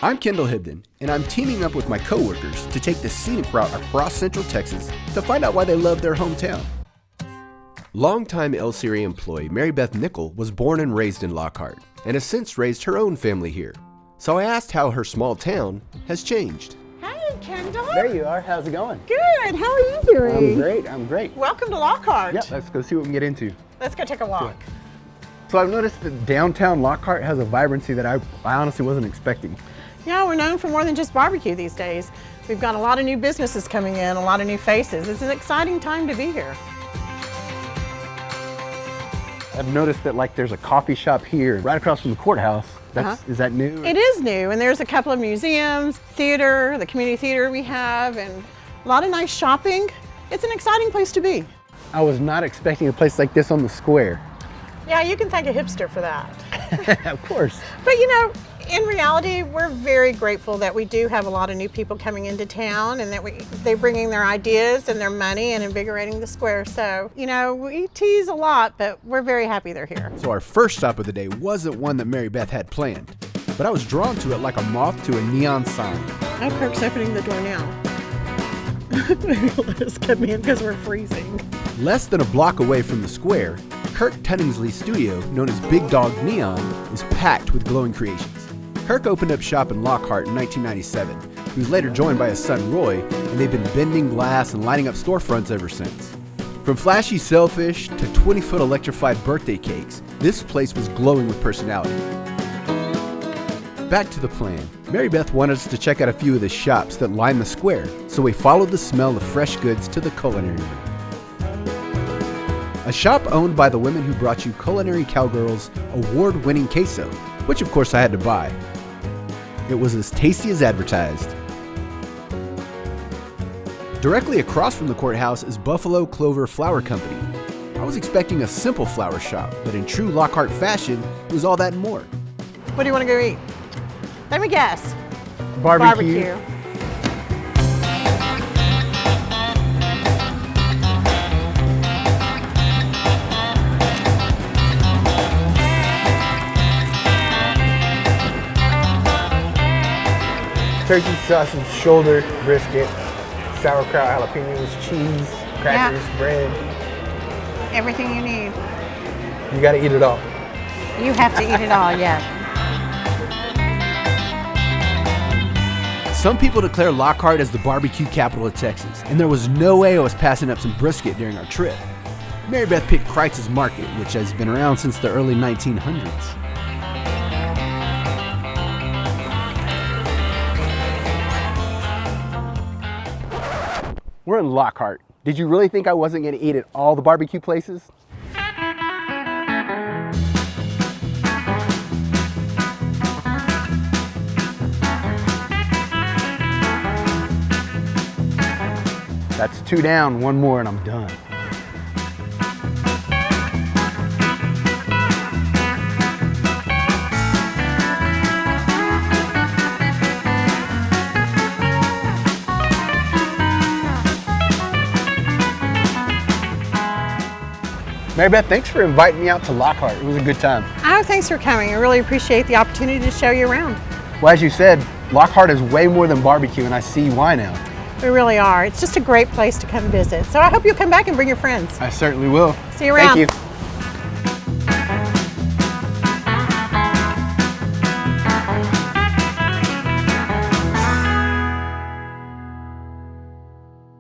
I'm Kendall Hibdon, and I'm teaming up with my coworkers to take the scenic route across Central Texas to find out why they love their hometown. Longtime LCRA employee Mary Beth Nickel was born and raised in Lockhart, and has since raised her own family here. So I asked how her small town has changed. Hey, Kendall. There you are. How's it going? Good. How are you doing? I'm great. Welcome to Lockhart. Yep, let's go see what we can get into. Let's go take a walk. So I've noticed that downtown Lockhart has a vibrancy that I honestly wasn't expecting. Yeah, we're known for more than just barbecue these days. We've got a lot of new businesses coming in, a lot of new faces. It's an exciting time to be here. I've noticed that there's a coffee shop here right across from the courthouse. Is that new? It is new, and there's a couple of museums, theater, the community theater we have, and a lot of nice shopping. It's an exciting place to be. I was not expecting a place like this on the square. Yeah, you can thank a hipster for that. Of course. But you know, in reality, we're very grateful that we do have a lot of new people coming into town and that they're bringing their ideas and their money and invigorating the square. So, you know, we tease a lot, but we're very happy they're here. So our first stop of the day wasn't one that Mary Beth had planned, but I was drawn to it like a moth to a neon sign. Oh, Kirk's opening the door now. Maybe let us come in because we're freezing. Less than a block away from the square, Kirk Tunningsley's studio, known as Big Dog Neon, is packed with glowing creations. Kirk opened up shop in Lockhart in 1997. He was later joined by his son Roy, and they've been bending glass and lighting up storefronts ever since. From flashy sailfish to 20-foot electrified birthday cakes, this place was glowing with personality. Back to the plan. Mary Beth wanted us to check out a few of the shops that line the square, so we followed the smell of fresh goods to the culinary room. A shop owned by the women who brought you Culinary Cowgirl's award-winning queso, which of course I had to buy. It was as tasty as advertised. Directly across from the courthouse is Buffalo Clover Flower Company. I was expecting a simple flower shop, but in true Lockhart fashion, it was all that and more. What do you want to go eat? Let me guess. Barbecue. Turkey, sausage, shoulder, brisket, sauerkraut, jalapenos, cheese, crackers, bread. Everything you need. You gotta eat it all. You have to eat it all, yes. Some people declare Lockhart as the barbecue capital of Texas, and there was no way I was passing up some brisket during our trip. Mary Beth picked Kreitz's Market, which has been around since the early 1900s. We're in Lockhart. Did you really think I wasn't gonna eat at all the barbecue places? That's 2 down, 1 more and I'm done. Mary Beth, thanks for inviting me out to Lockhart. It was a good time. Oh, thanks for coming. I really appreciate the opportunity to show you around. Well, as you said, Lockhart is way more than barbecue, and I see why now. We really are. It's just a great place to come visit. So I hope you'll come back and bring your friends. I certainly will. See you around. Thank you.